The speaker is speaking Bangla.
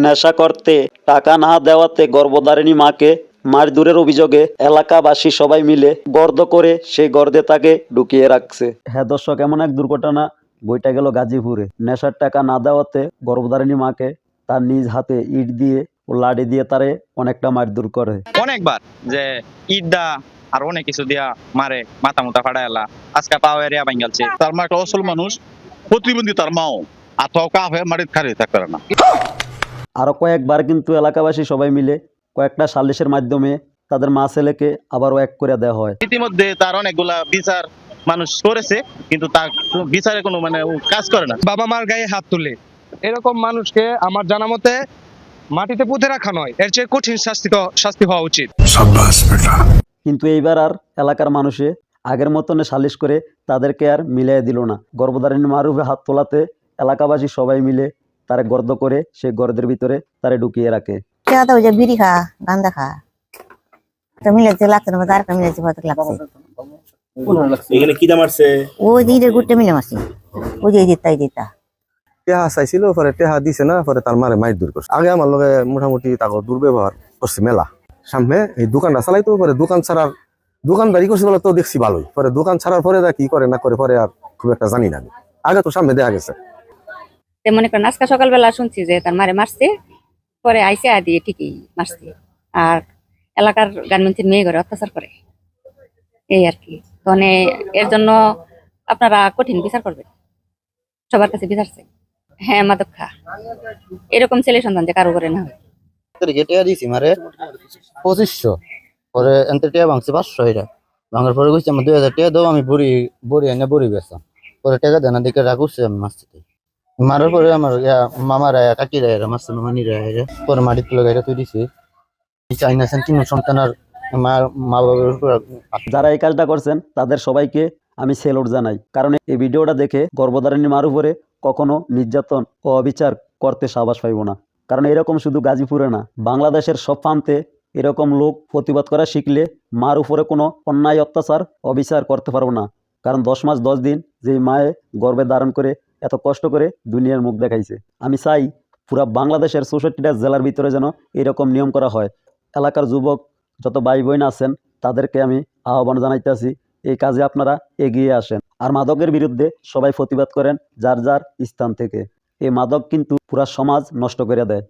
নেশা করতে টাকা না দেওয়াতে গর্ভধারিণী মাকে মারধরের অভিযোগে এলাকাবাসী সবাই মিলে গর্ত করে সেই গর্তে তাকে ঢুকিয়ে রাখছে। হ্যাঁ দর্শক, এমন এক দুর্ঘটনা বইটা গেল গাজীপুরে। নেশার টাকা না দেওয়াতে গর্ভধারিণী মাকে তার নিজ হাতে ইট দিয়ে ও লাঠি দিয়ে তারে অনেকটা মারধর করে। অনেকবার যে ইট দা আর অনেক কিছু দিয়া মারে, মাথা মুথা ফাড়াইলা, আজকে পাও এরিয়া ভাঙ্গালছে। তার মা একটা অসল মানুষ, প্রতিবন্ধী তার মাও আতাও কা হয়ে মাটিতে খাড়িয়ে থাকতে পারে না। আরো কয়েকবার কিন্তু এলাকাবাসী সবাই মিলে কয়েকটা সালিশের মাধ্যমে তাদের মা ছেলেকে আবারও এক করে দেওয়া হয়। ইতিমধ্যে তার অনেকগুলা বিচার মানুষ করেছে, কিন্তু তার বিচারে কোনো কাজ করে না। বাবা মার গায়ে হাত তুলে এরকম মানুষকে আমার জানা মতে মাটিতে পুঁতে রাখা নয়, এর চেয়ে কঠিন শাস্তি হওয়া উচিত। কিন্তু এইবার আর এলাকার মানুষে আগের মতনে সালিশ করে তাদেরকে আর মিলিয়ে দিল না। গর্ভধারিণী মার উপরে হাত তোলাতে এলাকাবাসী সবাই মিলে তারে গর্দ করে সেই গর্দের ভিতরে তারে ঢুকিয়ে রাখে। বিড়ি খা, গান্দা খা, মিলেছে লাগছে না, তার মিলেছে লাগছে। এখানে কি দাম আছে? ওই দিনের গুড়টা মিলে মাসি, ওই যে দিতাই দিতা টেহা চাইছিল, পরে টেহা দিছে না, পরে তার মারে মাইর দূর করছে। আগে আমার লগে মোটামুটি তাকে দুর্ব্যবহার করছে মেলা। সামনে এই দোকানটা চালাইতো, পরে দোকান ছাড়ার দোকানদারি করছে বলে তো দেখছি ভালোই, পরে দোকান ছাড়ার পরে কি করে না করে পরে আর খুব একটা জানি না। আগে তো সামনে দেখা গেছে। মনে করেন আজকে সকালবেলা শুনছি যে তার মারে মারছে, পরে আইসে দিয়ে ঠিকই মারছে। আর এলাকার গার্মেন্টসের মেয়ে ঘরে অত্যাচার করে, এই আর কি। মানে এর জন্য আপনারা কঠিন বিচার করবেন, সবার কাছে বিচার চাই। হ্যাঁ, মাদক খা, এরকম ছেলে সন্তান যে কারো করে না হয়। দিছি মারে 2500, পরে এনতে টিয়া ভাঙছে 500, এটা ভাঙার পরে কইছে আমার 2000 টাকা দাও, আমি বড়ি এনে বড়ি বেচা। পরে টাকা দেনা দিকে রাখছে আমি মাছতে মারার পরে আমার মামারা কাকিরা এরা মাছ মানিরা এরা পরে মাটি তুলে গাড়িটা তুই দিছি। চাইনা তিন সন্তানের মা বাবার উপর। যারা এই কাজটা করছেন তাদের সবাইকে আমি সেলুট জানাই, কারণ এই ভিডিওটা দেখে গর্ভধারিণী মার উপরে কখনো নির্যাতন ও অবিচার করতে সাহস পাইব না। কারণ এরকম শুধু গাজীপুরে না, বাংলাদেশের সব প্রান্তে এরকম লোক প্রতিবাদ করা শিখলে মার উপরে কোনো অন্যায় অত্যাচার অবিচার করতে পারবো না। কারণ 10 মাস 10 দিন যেই মায়ে গর্ভে ধারণ করে এত কষ্ট করে দুনিয়ার মুখ দেখাইছে, আমি চাই পুরা বাংলাদেশের 64টা জেলার ভিতরে যেন এরকম নিয়ম করা হয়। এলাকার যুবক যত ভাই বোন আছেন তাদেরকে আমি আহ্বান জানাইতেছি, এই কাজে আপনারা এগিয়ে আসেন। আর মাদকের বিরুদ্ধে সবাই প্রতিবাদ করেন যার যার স্থান থেকে। এই মাদক কিন্তু পুরা সমাজ নষ্ট করে দেয়।